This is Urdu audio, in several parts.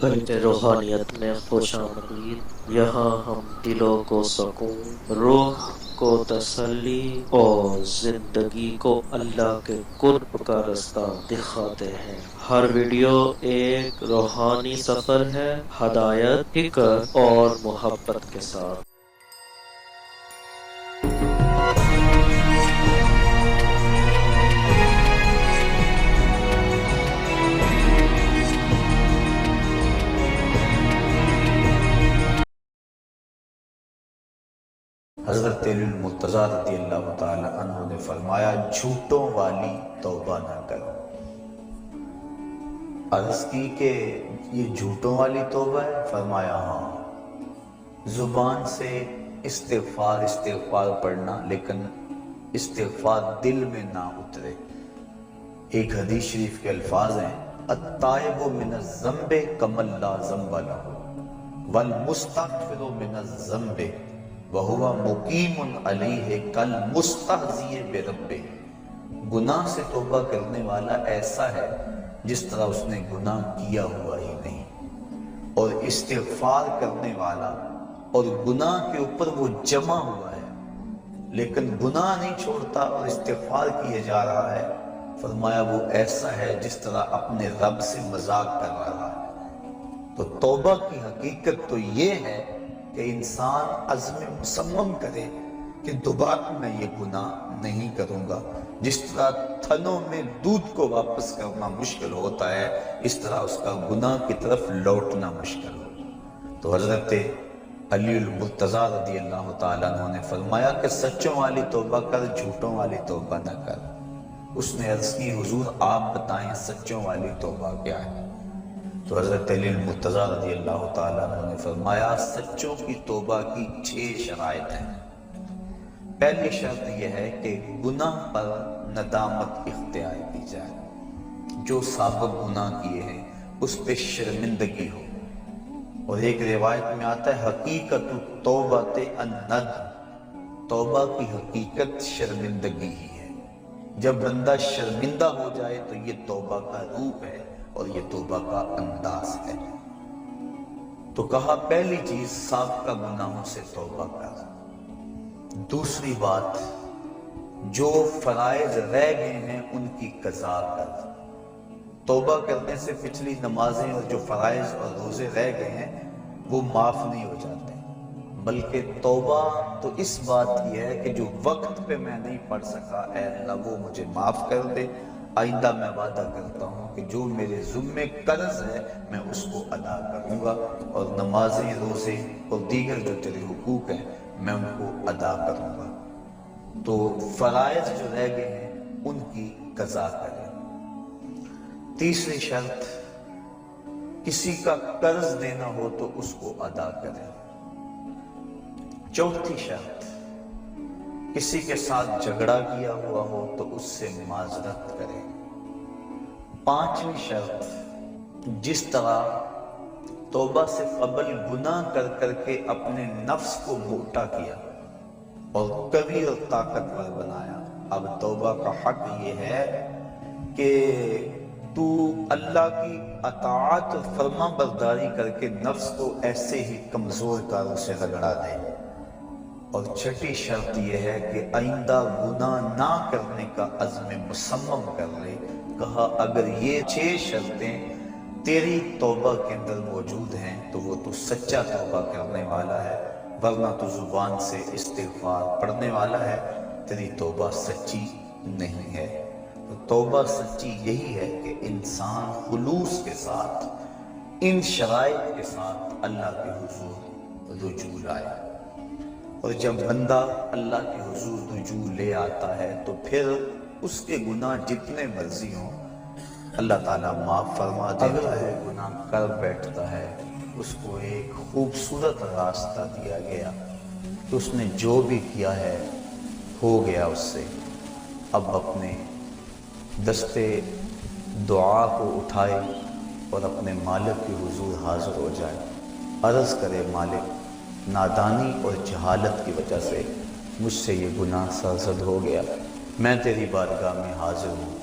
پرچ روحانیت میں خوش آمدید۔ یہاں ہم دلوں کو سکون، روح کو تسلی اور زندگی کو اللہ کے قرب کا رستہ دکھاتے ہیں۔ ہر ویڈیو ایک روحانی سفر ہے، ہدایت، فکر اور محبت کے ساتھ۔ حضرت علی المرتضیٰ رضی اللہ تعالی عنہ نے فرمایا جھوٹوں والی توبہ نہ کرو۔ عرض کی کہ یہ جھوٹوں والی توبہ ہے؟ فرمایا ہاں، زبان سے استغفار پڑھنا لیکن استغفار دل میں نہ اترے۔ ایک حدیث شریف کے الفاظ ہیں التائب من الذنب کمن لا ذنب لہ والمستغفر من الذنب وَهُوَ مُقِيمٌ عَلَيْهِ كَالْمُسْتَهْزِئِ بِرَبِّهِ۔ گناہ سے توبہ کرنے والا ایسا ہے جس طرح اس نے گناہ کیا ہوا ہی نہیں، اور استغفار کرنے والا اور گناہ کے اوپر وہ جمع ہوا ہے لیکن گناہ نہیں چھوڑتا اور استغفار کیے جا رہا ہے، فرمایا وہ ایسا ہے جس طرح اپنے رب سے مذاق کر رہا ہے۔ تو توبہ کی حقیقت تو یہ ہے کہ انسان عزم مصمم کرے کہ دوبارہ میں یہ گناہ نہیں کروں گا۔ جس طرح تھنوں میں دودھ کو واپس کرنا مشکل ہوتا ہے، اس طرح اس کا گناہ کی طرف لوٹنا مشکل ہو۔ تو حضرت علی المرتضیٰ رضی اللہ تعالیٰ عنہ نے فرمایا کہ سچوں والی توبہ کر، جھوٹوں والی توبہ نہ کر۔ اس نے عرض کی حضور آپ بتائیں سچوں والی توبہ کیا ہے؟ تو حضرت علی المرتضیٰ رضی اللہ تعالیٰ عنہ نے فرمایا سچوں کی توبہ کی 6 شرائط ہیں۔ پہلی شرط یہ ہے کہ گناہ پر ندامت اختیار کی جائے، جو سابق گناہ کیے ہیں اس پہ شرمندگی ہو۔ اور ایک روایت میں آتا ہے حقیقت توبۃ الندم، توبہ کی حقیقت شرمندگی ہی ہے۔ جب بندہ شرمندہ ہو جائے تو یہ توبہ کا روپ ہے اور یہ توبہ کا انداز ہے۔ تو کہا پہلی چیز سابقہ گناہوں سے توبہ کر۔ دوسری بات جو فرائض رہ گئے ہیں ان کی قضا کر۔ توبہ کرنے سے پچھلی نمازیں اور جو فرائض اور روزے رہ گئے ہیں وہ معاف نہیں ہو جاتے، بلکہ توبہ تو اس بات کی ہے کہ جو وقت پہ میں نہیں پڑھ سکا اے اللہ وہ مجھے معاف کر دے، آئندہ میں وعدہ کرتا ہوں کہ جو میرے ذمے قرض ہے میں اس کو ادا کروں گا، اور نمازیں، روزے اور دیگر جو تیرے حقوق ہیں میں ان کو ادا کروں گا۔ تو فرائض جو رہ گئے ہیں ان کی قضا کریں۔ تیسری شرط کسی کا قرض دینا ہو تو اس کو ادا کریں۔ چوتھی شرط کسی کے ساتھ جھگڑا کیا ہوا ہو تو اس سے معذرت کرے۔ پانچویں شرط جس طرح توبہ سے قبل گناہ کر کر کے اپنے نفس کو موٹا کیا اور قوی اور طاقتور بنایا، اب توبہ کا حق یہ ہے کہ تو اللہ کی اطاعت اور فرما برداری کر کے نفس کو ایسے ہی کمزور کاروں سے رگڑا دے۔ اور چھٹی شرط یہ ہے کہ آئندہ گناہ نہ کرنے کا عزم مصمم کر لے۔ کہا اگر یہ 6 شرطیں تیری توبہ کے اندر موجود ہیں تو وہ تو سچا توبہ کرنے والا ہے، ورنہ تو زبان سے استغفار پڑھنے والا ہے، تیری توبہ سچی نہیں ہے۔ تو توبہ سچی یہی ہے کہ انسان خلوص کے ساتھ ان شرائط کے ساتھ اللہ کے حضور رجوع لائے، اور جب بندہ اللہ کے حضور رجوع لے آتا ہے تو پھر اس کے گناہ جتنے مرضی ہوں اللہ تعالیٰ معاف فرما دیتا ہے۔ گناہ کر بیٹھتا ہے اس کو ایک خوبصورت راستہ دیا گیا کہ اس نے جو بھی کیا ہے ہو گیا اس سے، اب اپنے دستے دعا کو اٹھائے اور اپنے مالک کے حضور حاضر ہو جائے، عرض کرے مالک نادانی اور جہالت کی وجہ سے مجھ سے یہ گناہ سرزد ہو گیا، میں تیری بارگاہ میں حاضر ہوں۔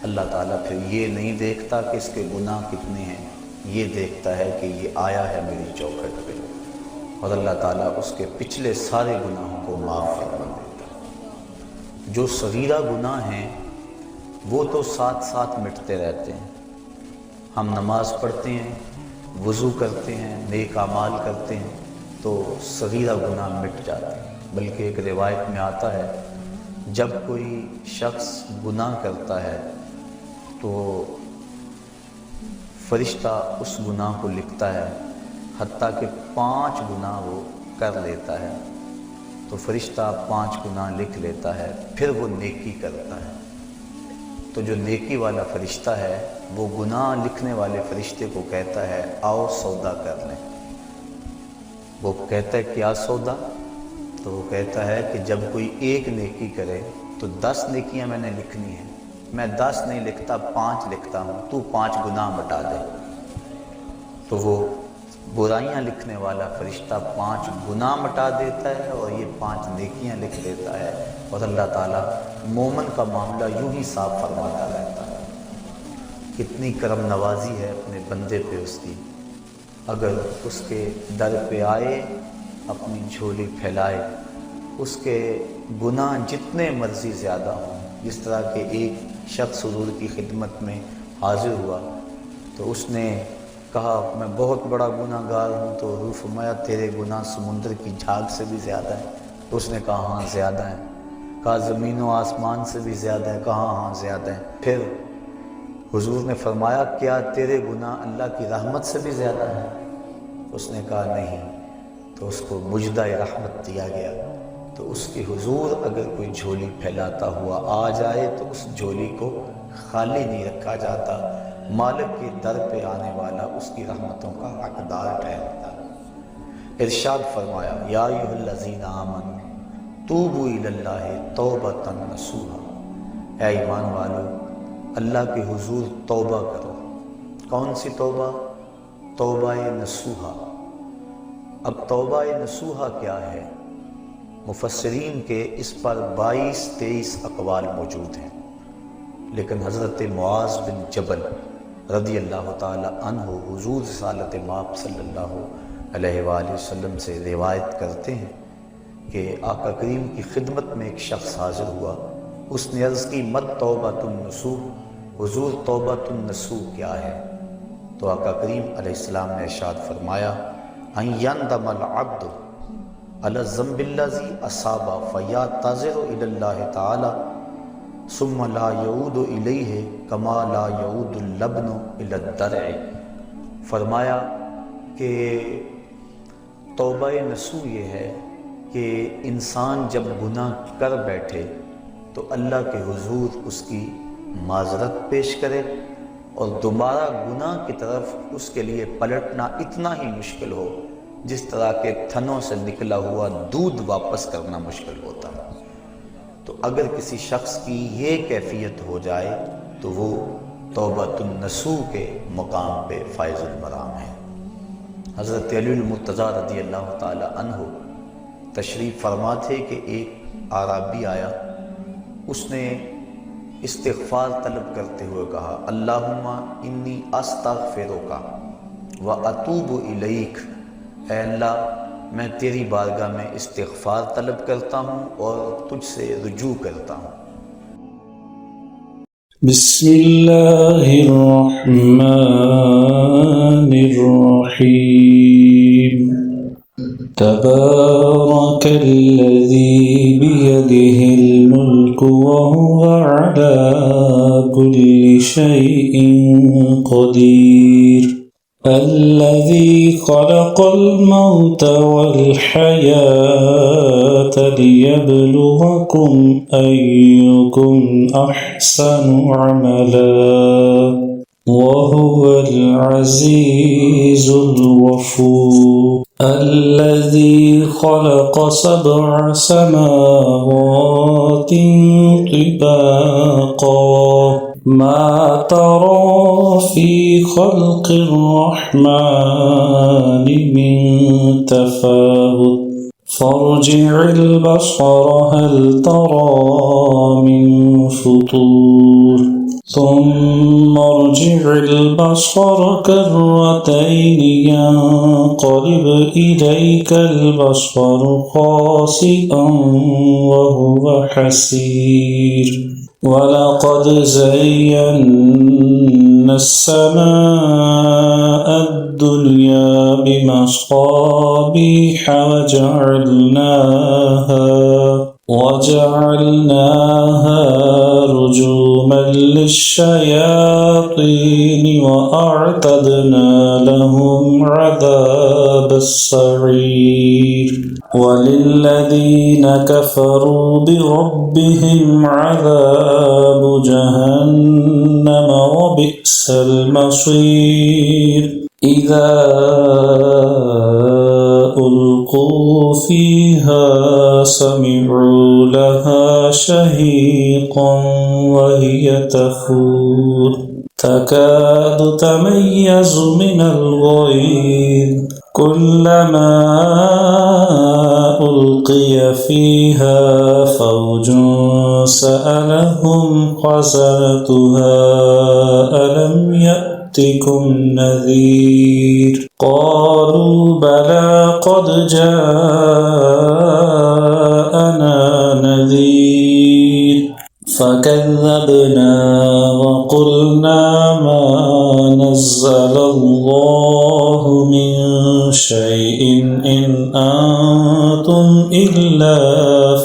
اللہ تعالیٰ پھر یہ نہیں دیکھتا کہ اس کے گناہ کتنے ہیں، یہ دیکھتا ہے کہ یہ آیا ہے میری چوکھٹ پہ، اور اللہ تعالیٰ اس کے پچھلے سارے گناہوں کو معاف فرما دیتا ہے۔ جو صغیرہ گناہ ہیں وہ تو ساتھ ساتھ مٹتے رہتے ہیں۔ ہم نماز پڑھتے ہیں، وضو کرتے ہیں، نیک اعمال کرتے ہیں تو صغیرہ گناہ مٹ جاتے ہیں۔ بلکہ ایک روایت میں آتا ہے جب کوئی شخص گناہ کرتا ہے تو فرشتہ اس گناہ کو لکھتا ہے، حتیٰ کہ 5 گناہ وہ کر لیتا ہے تو فرشتہ 5 گناہ لکھ لیتا ہے، پھر وہ نیکی کرتا ہے تو جو نیکی والا فرشتہ ہے وہ گناہ لکھنے والے فرشتے کو کہتا ہے آؤ سودا کر لیں۔ وہ کہتا ہے کیا سودا؟ تو وہ کہتا ہے کہ جب کوئی ایک نیکی کرے تو 10 نیکیاں میں نے لکھنی ہیں، میں 10 نہیں لکھتا 5 لکھتا ہوں، تو 5 گناہ مٹا دے۔ تو وہ برائیاں لکھنے والا فرشتہ 5 گناہ مٹا دیتا ہے اور یہ 5 نیکیاں لکھ دیتا ہے، اور اللہ تعالیٰ مومن کا معاملہ یوں ہی صاف فرماتا رہتا ہے۔ کتنی کرم نوازی ہے اپنے بندے پہ اس کی، اگر اس کے در پہ آئے اپنی جھولی پھیلائے، اس کے گناہ جتنے مرضی زیادہ ہوں۔ جس طرح کہ ایک شخص حضور کی خدمت میں حاضر ہوا تو اس نے کہا میں بہت بڑا گناہ گار ہوں، تو حضور فرمایا تیرے گناہ سمندر کی جھاگ سے بھی زیادہ ہیں؟ تو اس نے کہا ہاں زیادہ ہیں۔ کہا زمین و آسمان سے بھی زیادہ ہے؟ کہا ہاں زیادہ ہیں۔ پھر حضور نے فرمایا کیا تیرے گناہ اللہ کی رحمت سے بھی زیادہ ہیں؟ اس نے کہا نہیں۔ تو اس کو مجدہ رحمت دیا گیا۔ تو اس کی حضور اگر کوئی جھولی پھیلاتا ہوا آ جائے تو اس جھولی کو خالی نہیں رکھا جاتا، مالک کے در پہ آنے والا اس کی رحمتوں کا حقدار ٹھہرتا ہے۔ ارشاد فرمایا یا ایھا الذین آمنوا توبوا الی اللہ توبۃ نصوحا، اے ایمان والو اللہ کے حضور توبہ کرو۔ کون سی توبہ؟ توبہ نصوحا۔ اب توبہ نصوحا کیا ہے؟ مفسرین کے اس پر 22-23 اقوال موجود ہیں، لیکن حضرت معاذ بن جبل رضی اللہ تعالی عنہ حضور رسالت مآب صلی اللہ علیہ وآلہ وسلم سے روایت کرتے ہیں کہ آقا کریم کی خدمت میں ایک شخص حاضر ہوا، اس نے عرض کی مت توبۃ النصوح، حضور توبۃ النصوح کیا ہے؟ تو آقا کریم علیہ السلام نے ارشاد فرمایا ان یندم العبد علی الذنب الذی اصاب فیعتذر الی اللہ تعالی ثم لا یعود الیہ کما لا یعود اللبن الی الدرع۔ فرمایا کہ توبہ نصوح یہ ہے کہ انسان جب گناہ کر بیٹھے تو اللہ کے حضور اس کی معذرت پیش کرے، اور دوبارہ گناہ کی طرف اس کے لیے پلٹنا اتنا ہی مشکل ہو جس طرح کے تھنوں سے نکلا ہوا دودھ واپس کرنا مشکل ہوتا ہے۔ تو اگر کسی شخص کی یہ کیفیت ہو جائے تو وہ توبۃ النصوح کے مقام پہ فائز المرام ہے۔ حضرت علی المرتضیٰ رضی اللہ تعالی عنہ تشریف فرما تھے کہ ایک اعرابی آیا، اس نے استغفار طلب کرتے ہوئے کہا اللہم انی استغفرک و اتوب الیک، اے اللہ میں تیری بارگاہ میں استغفار طلب کرتا ہوں اور تجھ سے رجوع کرتا ہوں۔ بسم اللہ الرحمن الرحیم تبارک الذی بیدہ الملک وهو علی کل شیء قدیر الذي خلق الموت والحياة ليبلوكم أيكم أحسن عملا وهو العزيز الغفور الذي خلق 7 سماوات طباقا ما ترى في خلق الرحمن من تفاوت فارجع البصر هل ترى من فطور ثم ارجع البصر كرتين ينقلب إليك البصر خاسئا وهو حسير ولقد زينا السماء الدنيا بمصابيح وجعلناها رجوما للشياطين وأعتدنا لهم عذاب السعير وللذين كفروا بربهم عذاب جهنم وبئس المصير إذا ألقوا فيها سمعوا لها شهيقا وهي تفور تكاد تميز من الغيظ كلما ألقي فيها فوج سألهم خزنتها ألم يأتكم نذير قالوا بلى قد جاءنا نذير فكذبنا وقلنا ما نزل الله من شيء إن أنتم إلا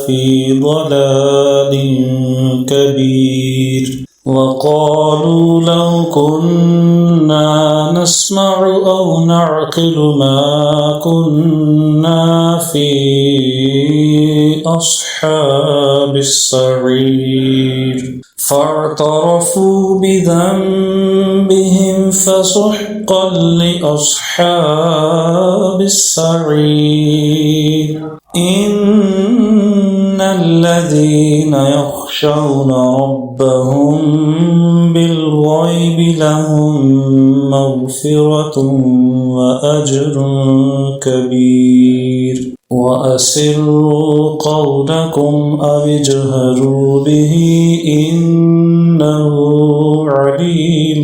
في ضلال كبير وقالوا لو كنا نسمع أو نعقل ما كنا في أصحاب السعير فاعترفوا بذنبهم فسحقا لأصحاب السعير إن الذين يخشون ربهم بالغيب لهم مغفرة وأجر كبير وأسروا قولكم أو اجهروا به إنه عليم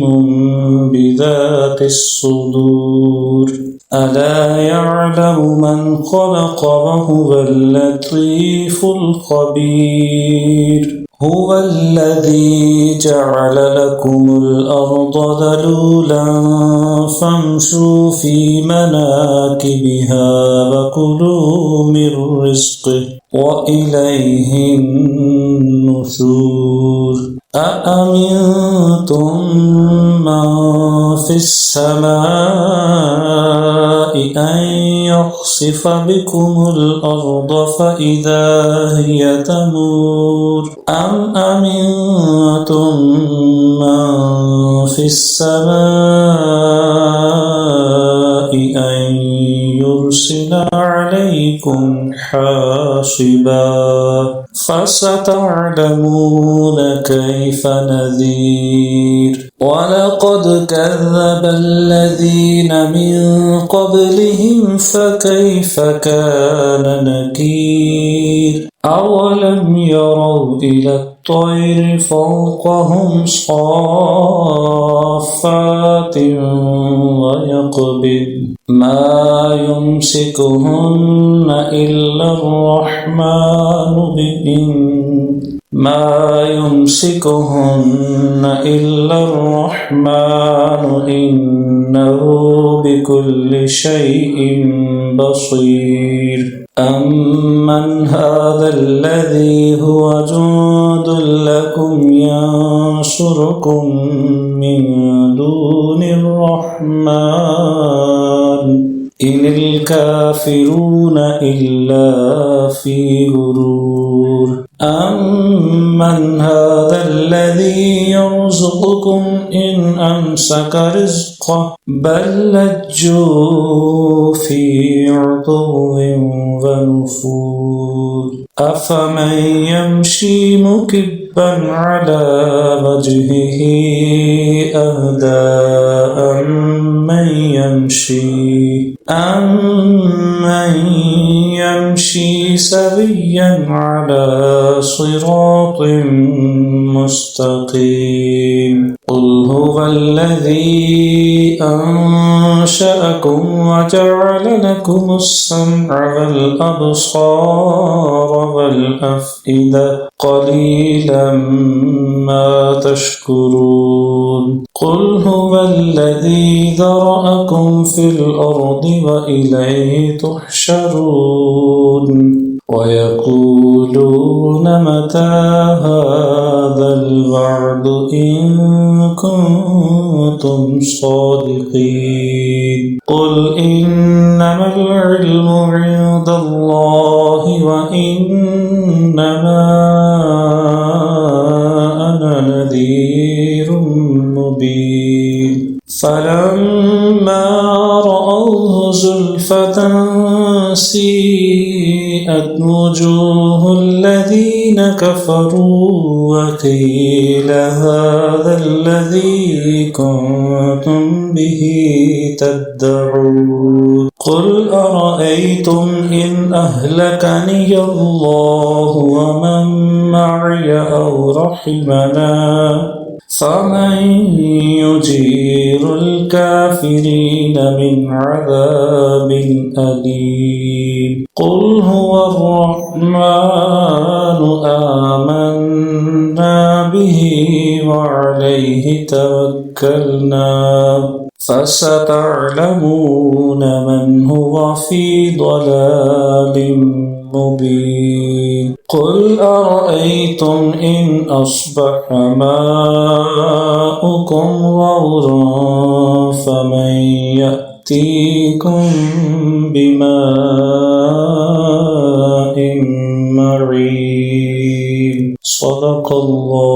بذات الصدور ألا يعلم من خلق وهو اللطيف الخبير هو الذي جعل لكم الأرض ذلولا فامشوا في مناكبها وكلوا من رزقه وإليه النشور أأمنتم من في السماء أن يخسف بكم الأرض فإذا هي تمور أم أمنتم من في السماء أن يرسل عليكم حاصبا فستعلمون كيف نذير ولقد كذب الذين من قبلهم فكيف كان نكير أولم يروا إلى الطير فوقهم صافات ويقبض ما يمسكهن إلا الرحمن إنه بكل شيء بصير أمن هذا الذي هو جند لكم ينصركم من دون الرحمن إن الكافرون إلا في غرور أمن هذا الذي يرزقكم إن أمسك رزقه بل لجوا في عتو ونفور أفمن يمشي مكبا على وجهه أهدى أمن يمشي سويا على صراط مستقيم قل هو الذي أنشأكم وجعل لكم السمع والأبصار والأفئدة قليلا ما تشكرون قل هو الذي ذرأكم في الأرض وإليه تحشرون ويقولون متى هذا الوعد إن كنتم صادقين قل إنما العلم عند الله وإنما أنا نذير مبين فلما رأوه زلفة سيئت وجوه الذين كفروا وقيل هذا الذي كنتم به تدعون قل أرأيتم إن أهلكني الله ومن معي أو رحمنا فمن يجير الكافرين من عذاب أليم قل هو الرحمن آمنا به وعليه توكلنا فستعلمون من هو في ضلال مبين قل أرأيتم إن أصبح ماؤكم غورا فمن يأتيكم بماء معين صدق الله